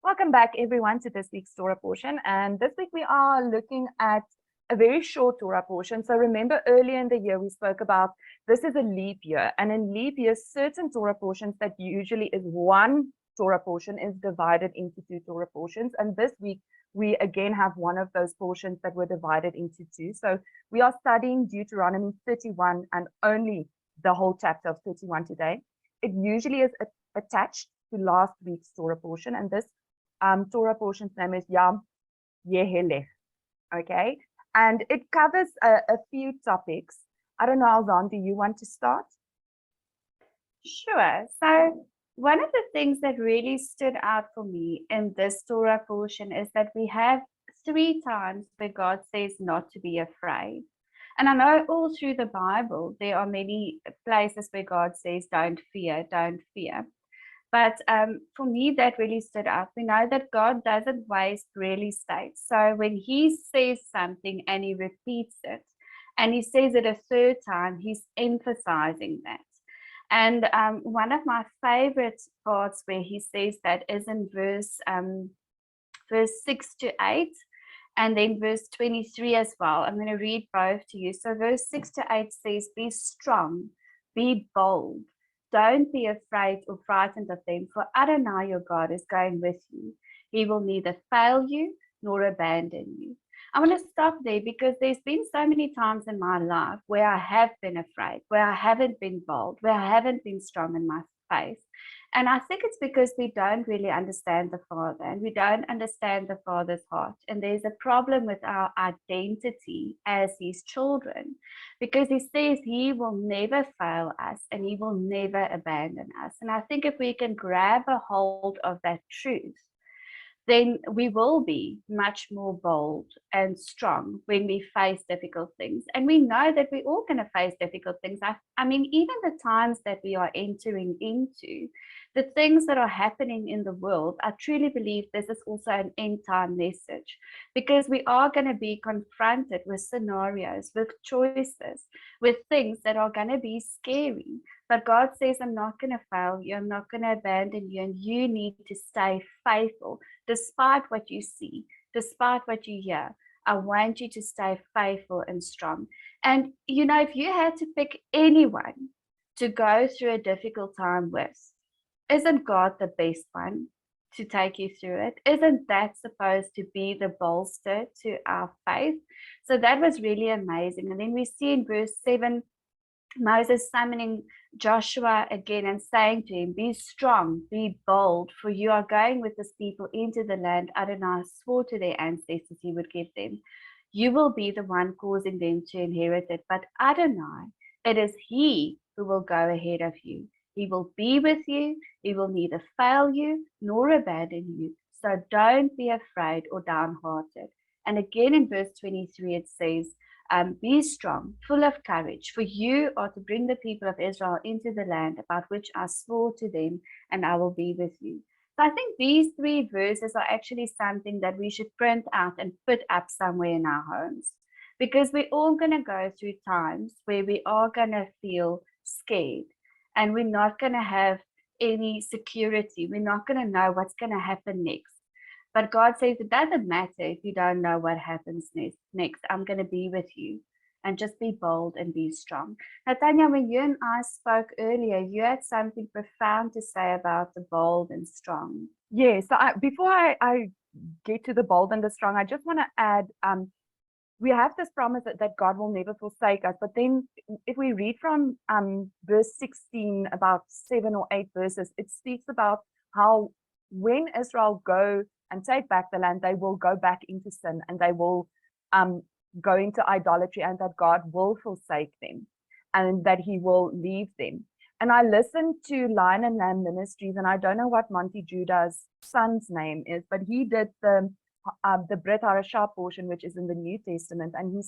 Welcome back, everyone, to this week's Torah portion. And this week we are looking at a very short Torah portion. So remember, earlier in the year, we spoke about this is a leap year. And in leap years, certain Torah portions that usually is one Torah portion is divided into two Torah portions. And this week, we again have one of those portions that were divided into two. So we are studying Deuteronomy 31 and only the whole chapter of 31 today. It usually is attached to last week's Torah portion, and this Torah portion's name is Yam Yehelech, okay? And it covers a few topics. I don't know, Alzan, do you want to start? Sure. So one of the things that really stood out for me in this Torah portion is that we have 3 times where God says not to be afraid. And I know all through the Bible, there are many places where God says, don't fear, don't fear. But for me, that really stood out. We know that God doesn't waste really states. So when he says something and he repeats it, and he says it a 3rd time, he's emphasizing that. And one of my favorite parts where he says that is in verse 6 to 8, and then verse 23 as well. I'm going to read both to you. So verse 6 to 8 says, be strong, be bold. Don't be afraid or frightened of them, for Adonai your God is going with you. He will neither fail you nor abandon you. I want to stop there because there's been so many times in my life where I have been afraid, where I haven't been bold, where I haven't been strong in my faith. And I think it's because we don't really understand the Father, and we don't understand the Father's heart. And there's a problem with our identity as his children, because he says he will never fail us and he will never abandon us. And I think if we can grab a hold of that truth, then we will be much more bold and strong when we face difficult things. And we know that we're all going to face difficult things. I mean, even the times that we are entering into, the things that are happening in the world, I truly believe this is also an end time message, because we are going to be confronted with scenarios, with choices, with things that are going to be scary. But God says, I'm not going to fail you. I'm not going to abandon you. And you need to stay faithful despite what you see, despite what you hear. I want you to stay faithful and strong. And, you know, if you had to pick anyone to go through a difficult time with, isn't God the best one to take you through it? Isn't that supposed to be the bolster to our faith? So that was really amazing. And then we see in verse 7, Moses summoning Joshua again and saying to him, be strong, be bold, for you are going with this people into the land Adonai swore to their ancestors he would give them. You will be the one causing them to inherit it, but Adonai, it is he who will go ahead of you. He will be with you. He will neither fail you nor abandon you. So don't be afraid or downhearted. And again in verse 23, it says, be strong, full of courage, for you are to bring the people of Israel into the land about which I swore to them, and I will be with you. So I think these 3 verses are actually something that we should print out and put up somewhere in our homes, because we're all going to go through times where we are going to feel scared, and we're not going to have any security. We're not going to know what's going to happen next. But God says it doesn't matter if you don't know what happens next. I'm going to be with you, and just be bold and be strong. Now, Tanya, when you and I spoke earlier, you had something profound to say about the bold and strong. Yeah, so before I get to the bold and the strong, I just want to add, we have this promise that God will never forsake us. But then if we read from verse 16, about 7 or 8 verses, it speaks about how when Israel go and take back the land, they will go back into sin, and they will go into idolatry, and that God will forsake them, and that he will leave them. And I listened to Lion and Lamb Ministries, and I don't know what Monty Judah's son's name is, but he did the Brit Harashah portion, which is in the New Testament, and he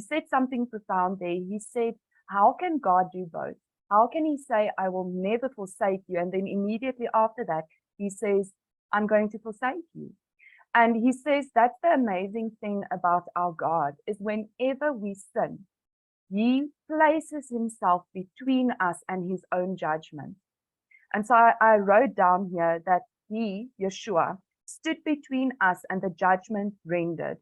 said something profound there. He said, how can God do both? How can he say, I will never forsake you, and then immediately after that, he says, I'm going to forsake you? And he says that's the amazing thing about our God, is whenever we sin, he places himself between us and his own judgment. And so I wrote down here that he, Yeshua, stood between us and the judgment rendered,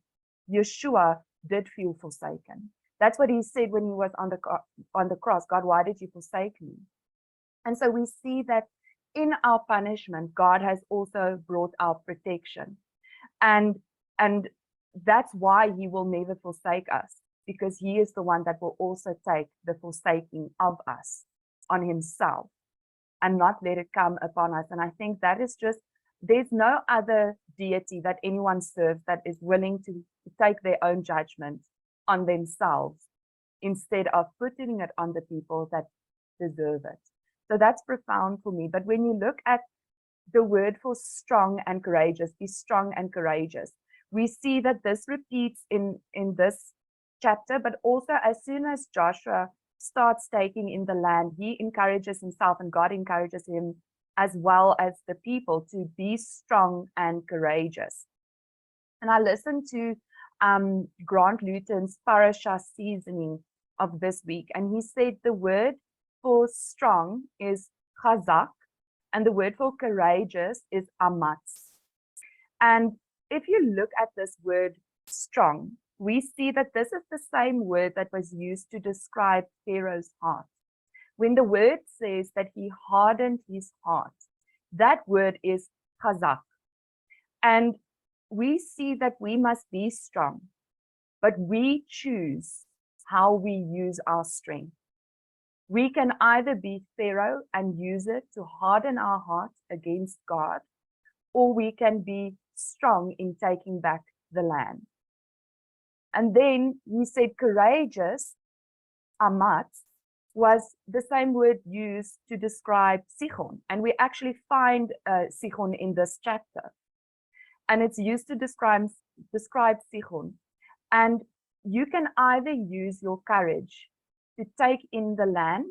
Yeshua did feel forsaken. That's what he said when he was on the cross. God, why did you forsake me? And so we see that in our punishment, God has also brought our protection. And that's why he will never forsake us, because he is the one that will also take the forsaking of us on himself and not let it come upon us. And I think that is just, there's no other deity that anyone serves that is willing to take their own judgment on themselves instead of putting it on the people that deserve it. So that's profound for me. But when you look at the word for strong and courageous, be strong and courageous, we see that this repeats in this chapter, but also as soon as Joshua starts taking in the land, he encourages himself and God encourages him as well as the people to be strong and courageous. And I listened to Grant Luton's parasha seasoning of this week, and he said the word for strong is chazak, and the word for courageous is amatz. And if you look at this word strong, we see that this is the same word that was used to describe Pharaoh's heart. When the word says that he hardened his heart, that word is chazak. And we see that we must be strong, but we choose how we use our strength. We can either be Pharaoh and use it to harden our hearts against God, or we can be strong in taking back the land. And then he said courageous, amatz, was the same word used to describe Sichon. And we actually find Sichon in this chapter. And it's used to describe Sichon. And you can either use your courage to take in the land,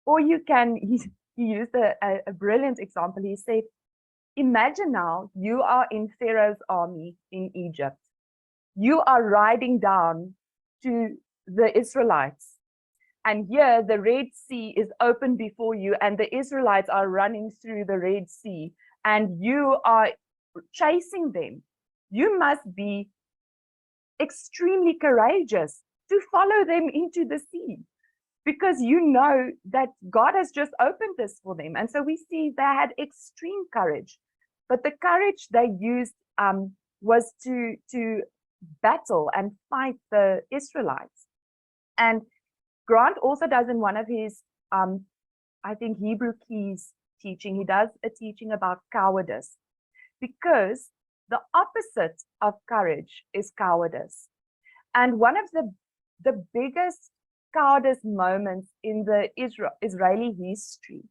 or you can, he used a brilliant example. He said, imagine now you are in Pharaoh's army in Egypt. You are riding down to the Israelites. And here the Red Sea is open before you, and the Israelites are running through the Red Sea, and you are chasing them. You must be extremely courageous to follow them into the sea, because you know that God has just opened this for them. And so we see they had extreme courage, but the courage they used was to battle and fight the Israelites. And Grant also does in one of his, I think, Hebrew Keys teaching, he does a teaching about cowardice, because the opposite of courage is cowardice. And one of the biggest cowardice moments in the Israeli history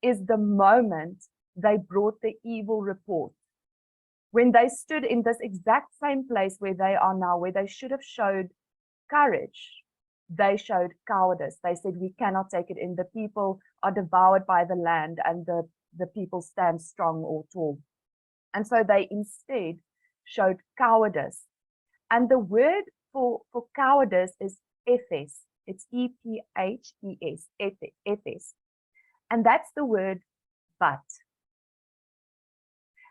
is the moment they brought the evil report. When they stood in this exact same place where they are now, where they should have showed courage, they showed cowardice. They said, we cannot take it in. The people are devoured by the land, and the people stand strong or tall. And so they instead showed cowardice. And the word for cowardice is ephes. It's E-P-H-E-S, ephes. And that's the word but.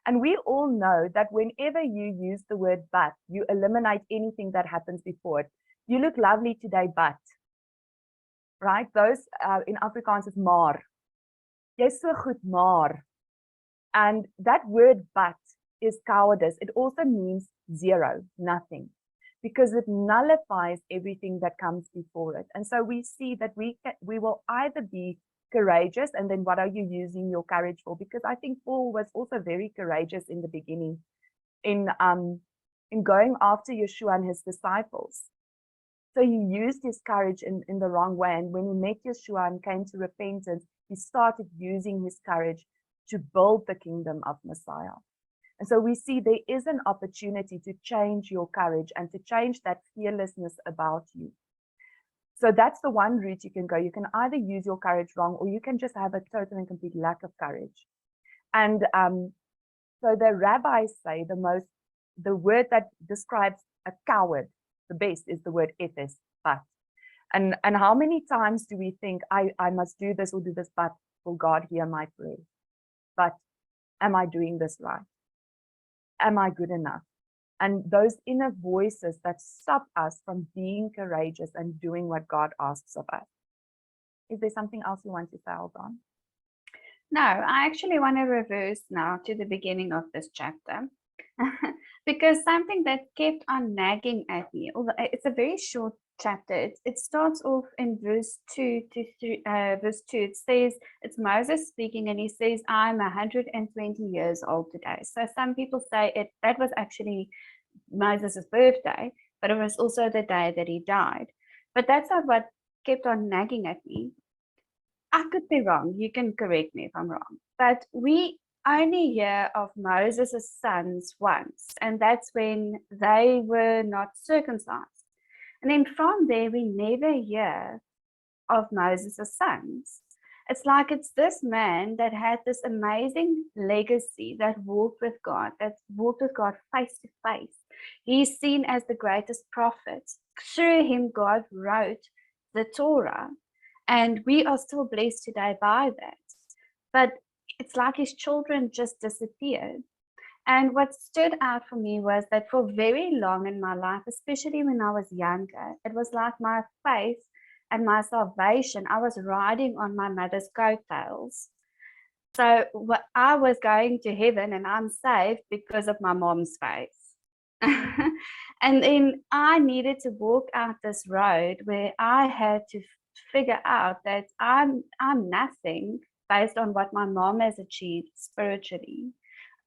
And we all know that whenever you use the word but, you eliminate anything that happens before it. You look lovely today, but. Right? Those in Afrikaans is maar. Jy's so goed, maar. And that word but is cowardice. It also means zero, nothing, because it nullifies everything that comes before it. And so we see that we will either be courageous, and then what are you using your courage for? Because I think Paul was also very courageous in the beginning in going after Yeshua and his disciples. So he used his courage in the wrong way. And when he met Yeshua and came to repentance, he started using his courage to build the kingdom of Messiah. And so we see there is an opportunity to change your courage and to change that fearlessness about you. So that's the one route you can go. You can either use your courage wrong, or you can just have a total and complete lack of courage. And so the rabbis say the word that describes a coward the best is the word ephes, but. And how many times do we think, I must do this or do this, but will God hear my prayer? But am I doing this right? Am I good enough? And those inner voices that stop us from being courageous and doing what God asks of us. Is there something else you want to say, Aldon? No, I actually want to reverse now to the beginning of this chapter. Because something that kept on nagging at me, although it's a very short chapter, it starts off in verse 2 to verse 2. It says, it's Moses speaking, and he says, I'm 120 years old today. So some people say that was actually Moses' birthday, but it was also the day that he died. But that's not what kept on nagging at me. I could be wrong. You can correct me if I'm wrong. But we only hear of Moses' sons once, and that's when they were not circumcised. And then from there, we never hear of Moses' sons. It's like it's this man that had this amazing legacy, that walked with God face to face. He's seen as the greatest prophet. Through him, God wrote the Torah. And we are still blessed today by that. But it's like his children just disappeared. And what stood out for me was that for very long in my life, especially when I was younger, it was like my faith and my salvation, I was riding on my mother's coattails. So I was going to heaven and I'm saved because of my mom's faith. And then I needed to walk out this road where I had to figure out that I'm nothing based on what my mom has achieved spiritually.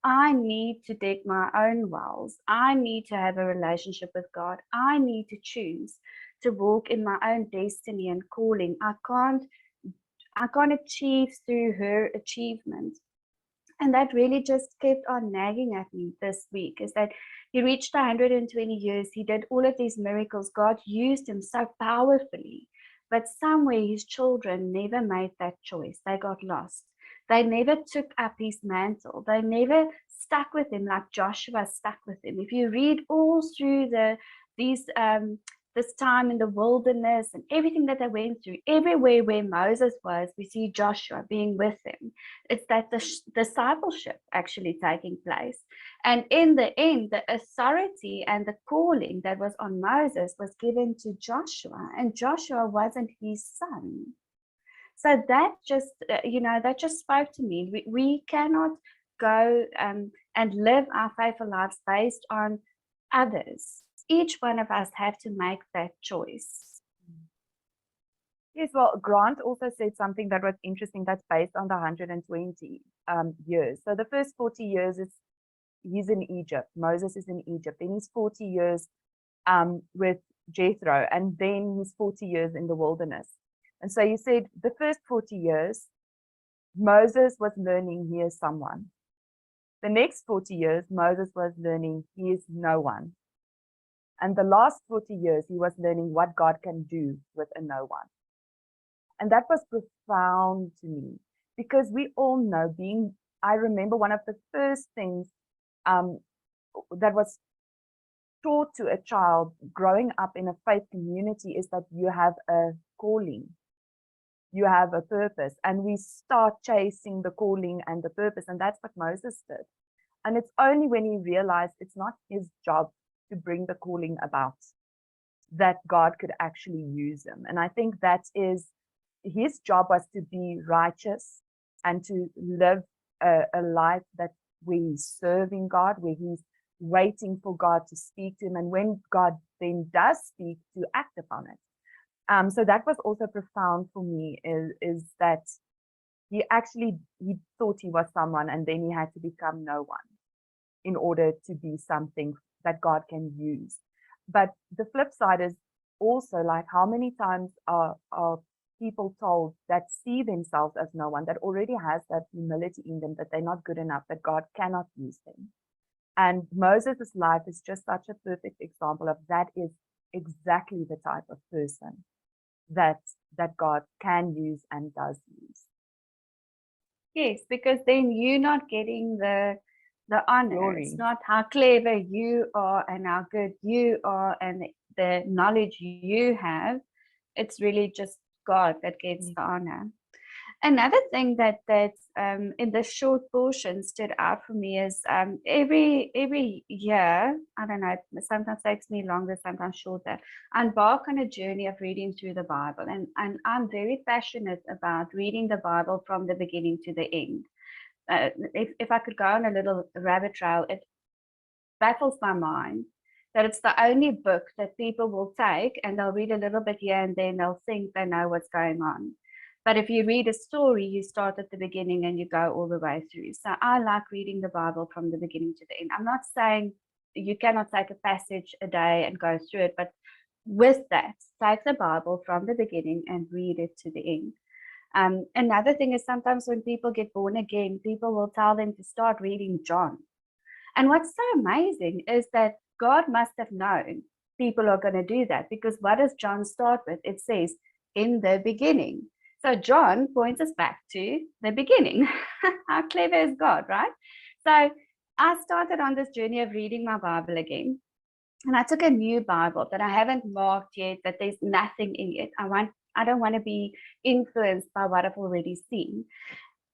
I need to dig my own wells. I need to have a relationship with God. I need to choose to walk in my own destiny and calling. I can't achieve through her achievement. And that really just kept on nagging at me this week, is that he reached 120 years. He did all of these miracles. God used him so powerfully. But somewhere his children never made that choice. They got lost. They never took up his mantle. They never stuck with him like Joshua stuck with him. If you read all through this time in the wilderness and everything that they went through, everywhere where Moses was, we see Joshua being with him. It's that the discipleship actually taking place. And in the end, the authority and the calling that was on Moses was given to Joshua, and Joshua wasn't his son. So that just, that just spoke to me. We cannot go and live our faithful lives based on others. Each one of us have to make that choice. Yes, well, Grant also said something that was interesting that's based on the 120 years. So the first 40 years, he's in Egypt. Moses is in Egypt. Then he's 40 years with Jethro, and then he's 40 years in the wilderness. And so you said the first 40 years, Moses was learning he is someone. The next 40 years, Moses was learning he is no one. And the last 40 years, he was learning what God can do with a no one. And that was profound to me, because we all know I remember one of the first things that was taught to a child growing up in a faith community is that you have a calling. You have a purpose, and we start chasing the calling and the purpose. And that's what Moses did. And it's only when he realized it's not his job to bring the calling about that God could actually use him. And I think that is his job, was to be righteous and to live a life where he's serving God, where he's waiting for God to speak to him. And when God then does speak, to act upon it. So that was also profound for me, is that he thought he was someone, and then he had to become no one in order to be something that God can use. But the flip side is also, like, how many times are people told that see themselves as no one, that already has that humility in them, that they're not good enough, that God cannot use them. And Moses' life is just such a perfect example of that. Is exactly the type of person that God can use and does use. Yes, because then you're not getting the honor. Glory. It's not how clever you are and how good you are and the knowledge you have. It's really just God that gets the honor. Another thing that in this short portion stood out for me is every year, I don't know, it sometimes takes me longer, sometimes shorter, I embark on a journey of reading through the Bible. And I'm very passionate about reading the Bible from the beginning to the end. If I could go on a little rabbit trail, it baffles my mind that it's the only book that people will take and they'll read a little bit here and then they'll think they know what's going on. But if you read a story, you start at the beginning and you go all the way through. So I like reading the Bible from the beginning to the end. I'm not saying you cannot take a passage a day and go through it, but with that, take the Bible from the beginning and read it to the end. Another thing is sometimes when people get born again, people will tell them to start reading John. And what's so amazing is that God must have known people are going to do that, because what does John start with? It says, in the beginning. So John points us back to the beginning. How clever is God, right? So I started on this journey of reading my Bible again. And I took a new Bible that I haven't marked yet, that there's nothing in it. I don't want to be influenced by what I've already seen.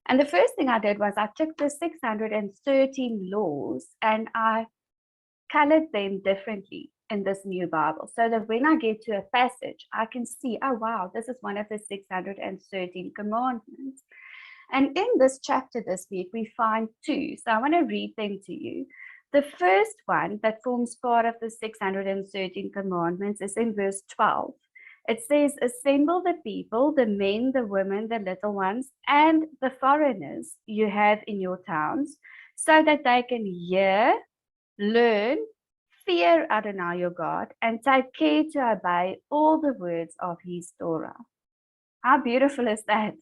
And the first thing I did was I took the 613 laws and I colored them differently in this new Bible, so that when I get to a passage, I can see, oh, wow, this is one of the 613 commandments. And in this chapter this week, we find two. So I want to read them to you. The first one that forms part of the 613 commandments is in verse 12. It says, assemble the people, the men, the women, the little ones, and the foreigners you have in your towns, so that they can hear, learn, fear Adonai your God, and take care to obey all the words of his Torah. How beautiful is that?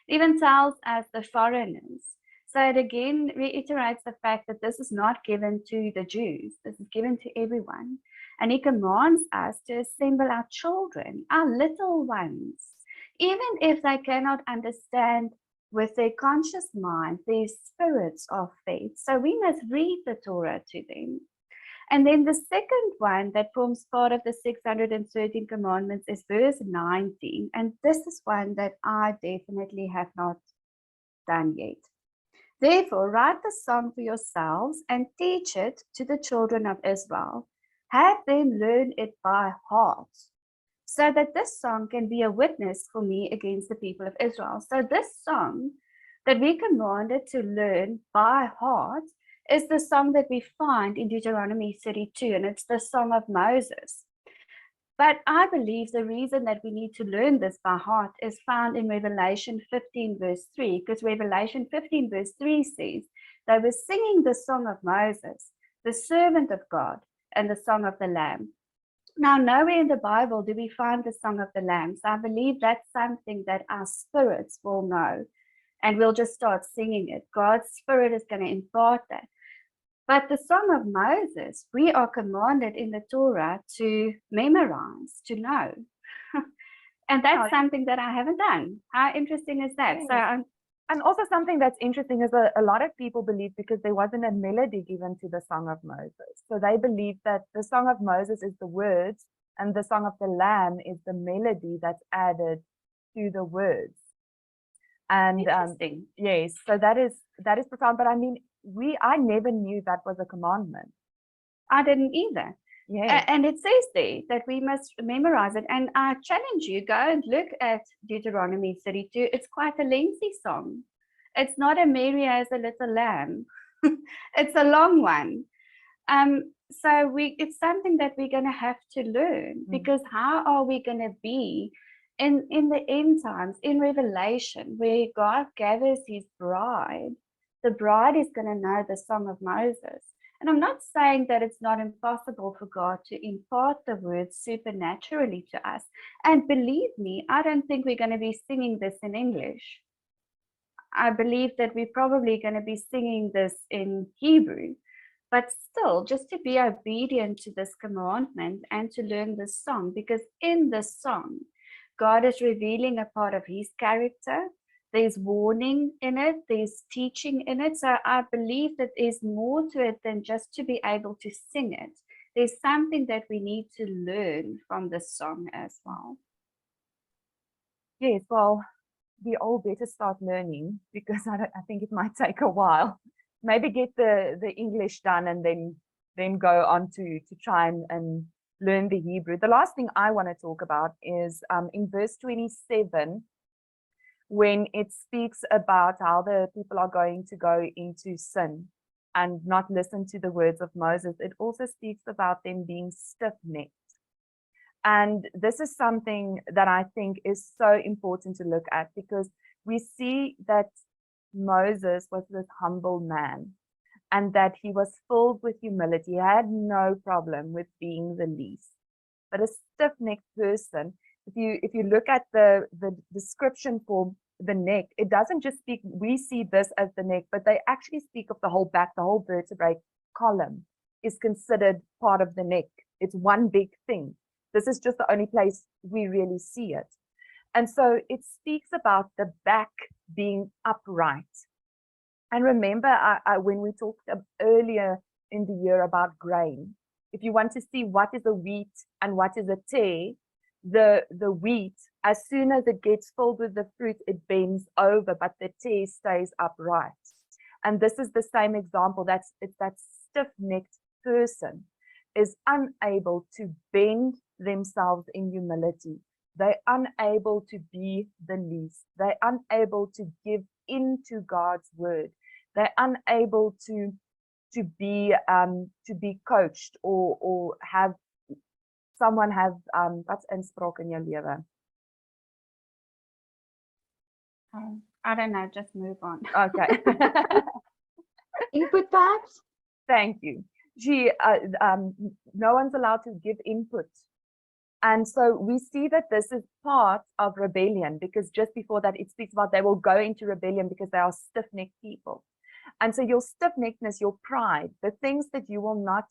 It even tells us the foreigners. So it again reiterates the fact that this is not given to the Jews. This is given to everyone. And he commands us to assemble our children, our little ones, even if they cannot understand with their conscious mind, their spirits of faith. So we must read the Torah to them. And then the second one that forms part of the 613 commandments is verse 19. And this is one that I definitely have not done yet. Therefore, write the song for yourselves and teach it to the children of Israel. Have them learn it by heart, so that this song can be a witness for me against the people of Israel. So this song that we commanded to learn by heart is the song that we find in Deuteronomy 32, and it's the song of Moses. But I believe the reason that we need to learn this by heart is found in Revelation 15 verse 3, because Revelation 15 verse 3 says they were singing the song of Moses, the servant of God, and the song of the Lamb. Now, nowhere in the Bible do we find the song of the Lamb. So I believe that's something that our spirits will know, and we'll just start singing it. God's Spirit is going to impart that. But the Song of Moses, we are commanded in the Torah to memorize, to know. And that's something that I haven't done. How interesting is that? So and also something that's interesting is a lot of people believe, because there wasn't a melody given to the Song of Moses. So they believe that the Song of Moses is the words and the Song of the Lamb is the melody that's added to the words. And yes, so that is profound. But I mean, I never knew that was a commandment. I didn't either. Yeah. And it says there that we must memorize it. And I challenge you, go and look at Deuteronomy 32. It's quite a lengthy song. It's not a Mary as a little lamb. It's a long one. So it's something that we're going to have to learn, because how are we going to be in the end times, in Revelation, where God gathers his bride? The bride is going to know the Song of Moses. And I'm not saying that it's not impossible for God to impart the words supernaturally to us. And believe me, I don't think we're going to be singing this in English. I believe that we're probably going to be singing this in Hebrew. But still, just to be obedient to this commandment and to learn this song, because in this song, God is revealing a part of his character. There's warning in it, there's teaching in it. So I believe that there's more to it than just to be able to sing it. There's something that we need to learn from this song as well. Yes, well, we all better start learning, because I think it might take a while. Maybe get the English done and then go on to try and learn the Hebrew. The last thing I want to talk about is in verse 27, when it speaks about how the people are going to go into sin and not listen to the words of Moses. It also speaks about them being stiff-necked. And this is something that I think is so important to look at, because we see that Moses was this humble man and that he was filled with humility. He had no problem with being the least. But a stiff-necked person, if you look at the description for the neck, it doesn't just speak, we see this as the neck, but they actually speak of the whole back, the whole vertebrae column is considered part of the neck. It's one big thing. This is just the only place we really see it. And so it speaks about the back being upright. And remember, when we talked earlier in the year about grain, if you want to see what is a wheat and what is a tare, the wheat, as soon as it gets filled with the fruit, it bends over, but the tare stays upright. And this is the same example. It's that stiff-necked person is unable to bend themselves in humility. They're unable to be the least. They're unable to give into God's word. They're unable to be coached or have someone have wat's inspraak in jou lewe? I don't know, just move on. Okay. Input perhaps? Thank you. No one's allowed to give input. And so we see that this is part of rebellion, because just before that it speaks about they will go into rebellion because they are stiff-necked people. And so your stiff-neckedness, your pride, the things that you will not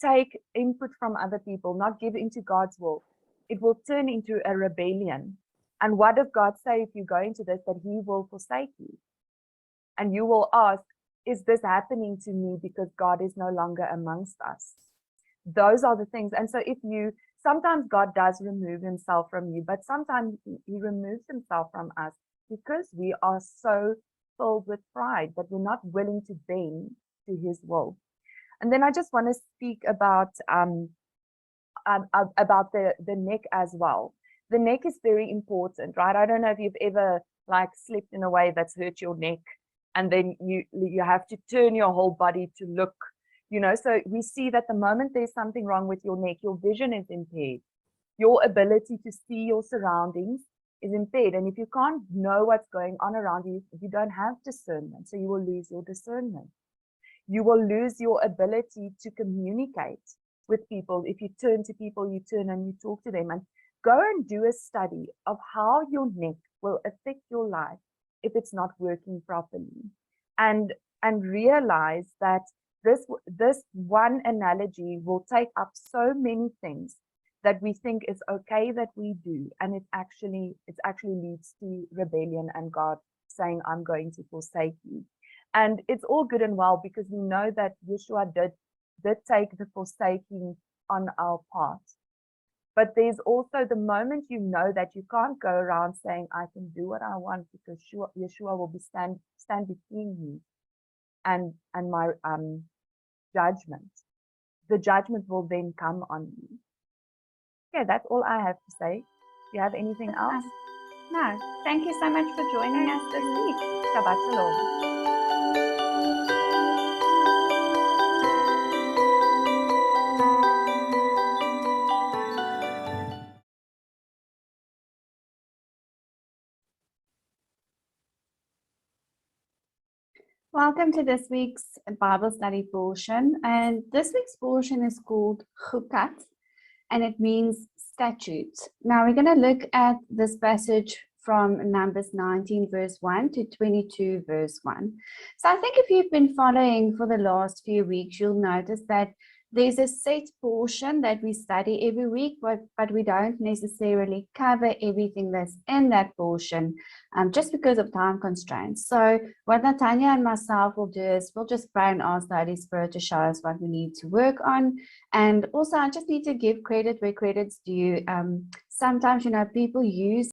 take input from other people, not give into God's will, it will turn into a rebellion. And what does God say if you go into this? That he will forsake you. And you will ask, is this happening to me because God is no longer amongst us? Those are the things. And so sometimes God does remove himself from you, but sometimes he removes himself from us because we are so filled with pride that we're not willing to bend to his will. And then I just want to speak about the neck as well. The neck is very important, right? I don't know if you've ever slept in a way that's hurt your neck, and then you have to turn your whole body to look, so we see that the moment there's something wrong with your neck, your vision is impaired. Your ability to see your surroundings is impaired. And if you can't know what's going on around you, you don't have discernment. So you will lose your discernment. You will lose your ability to communicate with people. If you turn to people, you turn and you talk to them. And go and do a study of how your neck will affect your life if it's not working properly. And realize that this one analogy will take up so many things that we think is okay that we do, and it actually leads to rebellion and God saying, I'm going to forsake you. And it's all good and well, because we know that Yeshua did take the forsaking on our part. But there's also the moment you know that you can't go around saying, I can do what I want, because Yeshua will be stand between you and my judgment. The judgment will then come on you. Okay, that's all I have to say. Do you have anything else? No. Thank you so much for joining us this week. Shabbat Shalom. Welcome to this week's Bible study portion. And this week's portion is called Chukat, and it means statutes. Now we're going to look at this passage from Numbers 19 verse 1 to 22 verse 1. So I think if you've been following for the last few weeks, you'll notice that there's a set portion that we study every week, but we don't necessarily cover everything that's in that portion just because of time constraints. So what Natanya and myself will do is we'll just pray and ask the Holy Spirit to show us what we need to work on. And also I just need to give credit where credit's due. Sometimes, people use